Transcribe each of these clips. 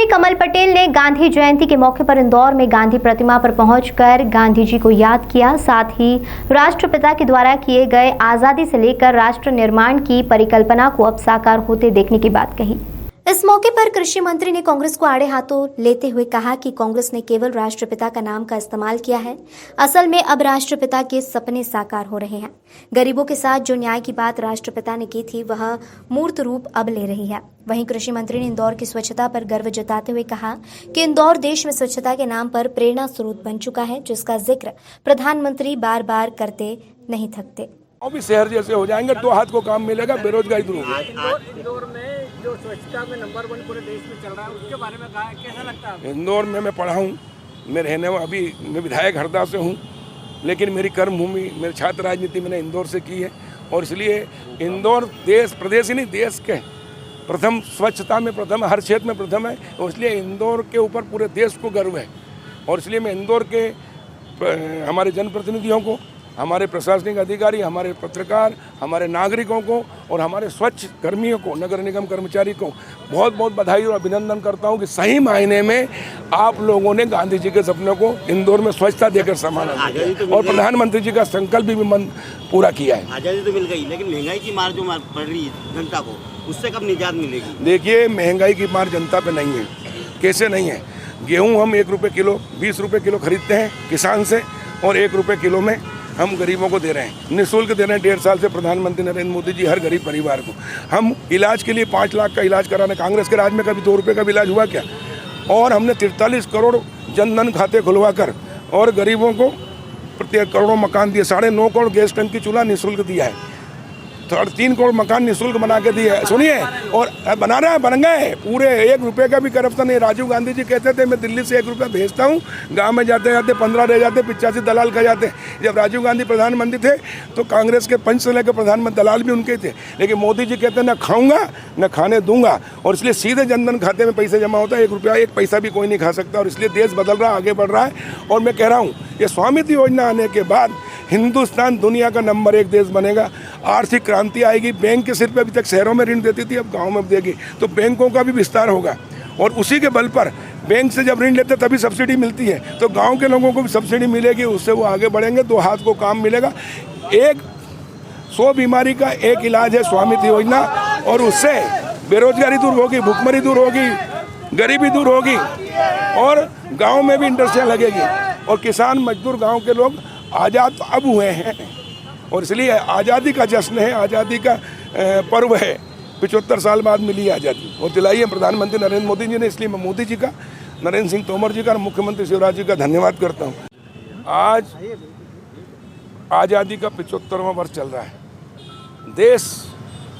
मुख्यमंत्री कमल पटेल ने गांधी जयंती के मौके पर इंदौर में गांधी प्रतिमा पर पहुंचकर गांधी जी को याद किया। साथ ही राष्ट्रपिता के द्वारा किए गए आजादी से लेकर राष्ट्र निर्माण की परिकल्पना को अब साकार होते देखने की बात कही। इस मौके पर कृषि मंत्री ने कांग्रेस को आड़े हाथों लेते हुए कहा कि कांग्रेस ने केवल राष्ट्रपिता का नाम का इस्तेमाल किया है। असल में अब राष्ट्रपिता के सपने साकार हो रहे हैं। गरीबों के साथ जो न्याय की बात राष्ट्रपिता ने की थी वह मूर्त रूप अब ले रही है। वहीं कृषि मंत्री ने इंदौर की स्वच्छता पर गर्व जताते हुए कहा कि इंदौर देश में स्वच्छता के नाम पर प्रेरणा स्रोत बन चुका है, जिसका जिक्र प्रधानमंत्री बार बार करते नहीं थकते। भी शहर जैसे हो जाएंगे तो हाथ को काम मिलेगा, बेरोजगारी दूर होगी। इंदौर में जो स्वच्छता में नंबर 1 पूरे देश में चल रहा है, उसके बारे में कहा कैसा लगता है? इंदौर में मैं पढ़ा हूँ, मैं रहने अभी मैं विधायक हरदा से हूँ, लेकिन मेरी कर्मभूमि मेरी छात्र राजनीति मैंने इंदौर से की है और इसलिए इंदौर देश प्रदेश ही नहीं देश के प्रथम स्वच्छता में प्रथम है, हर क्षेत्र में प्रथम है और इसलिए इंदौर के ऊपर पूरे देश को गर्व है। और इसलिए मैं इंदौर के हमारे जनप्रतिनिधियों को, हमारे प्रशासनिक अधिकारी, हमारे पत्रकार, हमारे नागरिकों को और हमारे स्वच्छ कर्मियों को, नगर निगम कर्मचारी को बहुत बहुत बधाई और अभिनंदन करता हूं कि सही मायने में आप लोगों ने गांधी जी के सपनों को इंदौर में स्वच्छता देकर संभाला और प्रधानमंत्री जी का संकल्प भी मन पूरा किया है। आज़ादी तो मिल गई, लेकिन महंगाई की मार जो पड़ रही है जनता को, उससे कब निजात मिलेगी? देखिए, महंगाई की मार जनता पे नहीं है। कैसे नहीं है? गेहूँ हम 1 रुपये किलो 20 रुपये किलो खरीदते हैं किसान से और 1 रुपये किलो में हम गरीबों को दे रहे हैं, निःशुल्क दे रहे हैं। 1.5 साल से प्रधानमंत्री नरेंद्र मोदी जी हर गरीब परिवार को हम इलाज के लिए 5 लाख का इलाज कराने, कांग्रेस के राज में कभी 2 रुपये का भी इलाज हुआ क्या? और हमने 43 करोड़ जनधन खाते खुलवा कर और गरीबों को प्रत्येक करोड़ों मकान दिए, 9.5 करोड़ गैस टंकी चूल्हा निःशुल्क दिया है, 3.5 करोड़ मकान निःशुल्क बना के दिए है। सुनिए, और बना रहे हैं, बन गए पूरे। 1 रुपये का भी करप्शन नहीं। राजीव गांधी जी कहते थे मैं दिल्ली से 1 रुपया भेजता हूँ, गांव में जाते जाते 15 रह जाते, 85 दलाल खा जाते। जब राजीव गांधी प्रधानमंत्री थे तो कांग्रेस के 5 से लेकर प्रधानमंत्री दलाल भी उनके थे, लेकिन मोदी जी कहते हैं न खाऊंगा न खाने दूंगा और इसलिए सीधे जनधन खाते में पैसे जमा होता है। 1 रुपया 1 पैसा भी कोई नहीं खा सकता और इसलिए देश बदल रहा है, आगे बढ़ रहा है। और मैं कह रहा हूँ ये स्वामित्व योजना आने के बाद हिंदुस्तान दुनिया का नंबर 1 देश बनेगा। आर्थिक क्रांति आएगी। बैंक के सिर पे अभी तक शहरों में ऋण देती थी, अब गांव में देगी, तो बैंकों का भी विस्तार होगा और उसी के बल पर बैंक से जब ऋण लेते तभी सब्सिडी मिलती है, तो गांव के लोगों को भी सब्सिडी मिलेगी, उससे वो आगे बढ़ेंगे, 2 हाथ को काम मिलेगा। 100 बीमारी का 1 इलाज है स्वामित्व योजना और उससे बेरोजगारी दूर होगी, भूखमरी दूर होगी, गरीबी दूर होगी और गाँव में भी इंडस्ट्रियाँ लगेगी और किसान मजदूर गाँव के लोग आज़ाद अब हुए हैं और इसलिए आज़ादी का जश्न है, आज़ादी का पर्व है। 75 साल बाद मिली आज़ादी और दिलाई है प्रधानमंत्री नरेंद्र मोदी जी ने। इसलिए मैं मोदी जी का, नरेंद्र सिंह तोमर जी का और मुख्यमंत्री शिवराज जी का धन्यवाद करता हूँ। आज आज़ादी का 75वां वर्ष चल रहा है, देश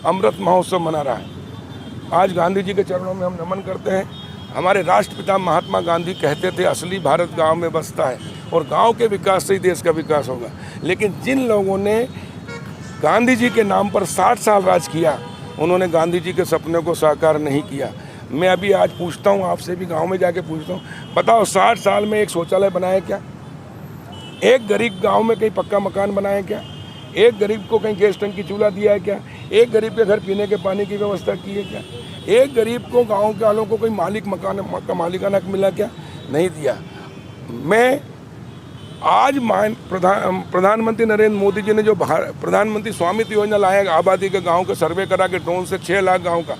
अमृत महोत्सव मना रहा है। आज गांधी जी के चरणों में हम नमन करते हैं। हमारे राष्ट्रपिता महात्मा गांधी कहते थे असली भारत गांव में बसता है और गांव के विकास से ही देश का विकास होगा। लेकिन जिन लोगों ने गांधी जी के नाम पर 60 साल राज किया, उन्होंने गांधी जी के सपने को साकार नहीं किया। मैं अभी आज पूछता हूं, आपसे भी गांव में जाके पूछता हूं, बताओ 60 साल में एक शौचालय बनाया क्या? एक गरीब गांव में कहीं पक्का मकान बनाया क्या? एक गरीब को कहीं गैस टंकी चूल्हा दिया है क्या? एक गरीब के घर पीने के पानी की व्यवस्था की है क्या? एक गरीब को, गांव के वालों को कोई मालिक मकान का मालिकाना हक मिला क्या? नहीं दिया। मैं आज प्रधानमंत्री नरेंद्र मोदी जी ने जो प्रधानमंत्री स्वामित्व योजना लाया, आबादी के गांव के सर्वे करा के ड्रोन से 6 लाख गांव का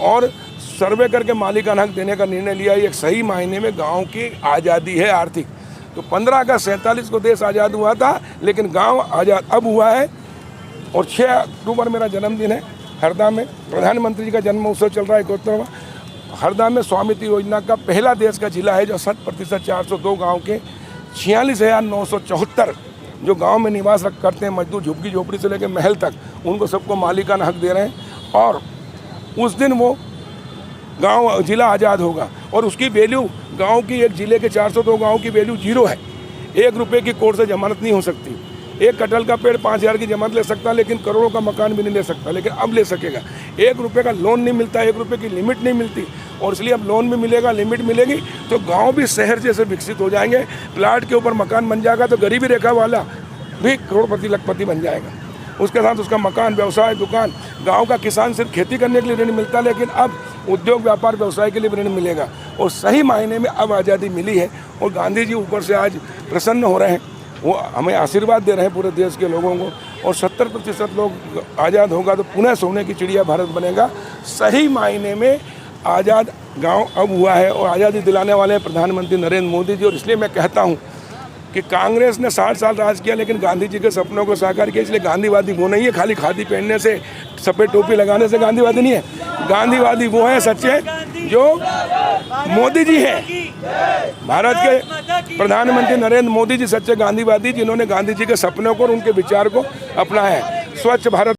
और सर्वे करके मालिकाना हक देने का निर्णय लिया, एक सही मायने में गांव की आज़ादी है आर्थिक। तो 15 अगस्त 47 को देश आज़ाद हुआ था, लेकिन गांव आज़ाद अब हुआ है। और 6 अक्टूबर मेरा जन्मदिन है, हरदा में प्रधानमंत्री जी का जन्म उत्सव चल रहा है 71वां। हरदा में स्वामित्व योजना का पहला देश का जिला है जो 100% 402 गाँव के 46,974 जो गांव में निवास करते हैं मजदूर, झुग्गी झोपड़ी से लेकर महल तक, उनको सबको मालिकाना हक दे रहे हैं और उस दिन वो गांव जिला आज़ाद होगा और उसकी वैल्यू गांव की, एक जिले के 402 गांव की वैल्यू 0 है। 1 रुपये की कोर्ट से जमानत नहीं हो सकती। एक कटहल का पेड़ 5,000 की जमानत ले सकता, लेकिन करोड़ों का मकान भी नहीं ले सकता, लेकिन अब ले सकेगा। 1 रुपये का लोन नहीं मिलता, 1 रुपये की लिमिट नहीं मिलती और इसलिए अब लोन भी मिलेगा, लिमिट मिलेगी, तो गांव भी शहर जैसे विकसित हो जाएंगे। प्लाट के ऊपर मकान बन जाएगा तो गरीबी रेखा वाला भी करोड़पति लखपति बन जाएगा। उसके साथ उसका मकान, व्यवसाय, दुकान। गांव का किसान सिर्फ खेती करने के लिए ऋण मिलता, लेकिन अब उद्योग व्यापार व्यवसाय के लिए भी ऋण मिलेगा। और सही मायने में अब आज़ादी मिली है और गांधी जी ऊपर से आज प्रसन्न हो रहे हैं, वो हमें आशीर्वाद दे रहे हैं पूरे देश के लोगों को। और 70% लोग आज़ाद होगा तो पुनः सोने की चिड़िया भारत बनेगा। सही मायने में आज़ाद गांव अब हुआ है और आज़ादी दिलाने वाले हैं प्रधानमंत्री नरेंद्र मोदी जी। और इसलिए मैं कहता हूं कि कांग्रेस ने 60 साल राज किया लेकिन गांधी जी के सपनों को साकार किया। इसलिए गांधीवादी वो नहीं है खाली खादी पहनने से, सफ़ेद टोपी लगाने से गांधीवादी नहीं है। गांधीवादी वो है सच्चे जो मोदी जी हैं। भारत के प्रधानमंत्री नरेंद्र मोदी जी सच्चे गांधीवादी, जिन्होंने गांधी जी के सपनों को और उनके विचार को अपनाया है। स्वच्छ भारत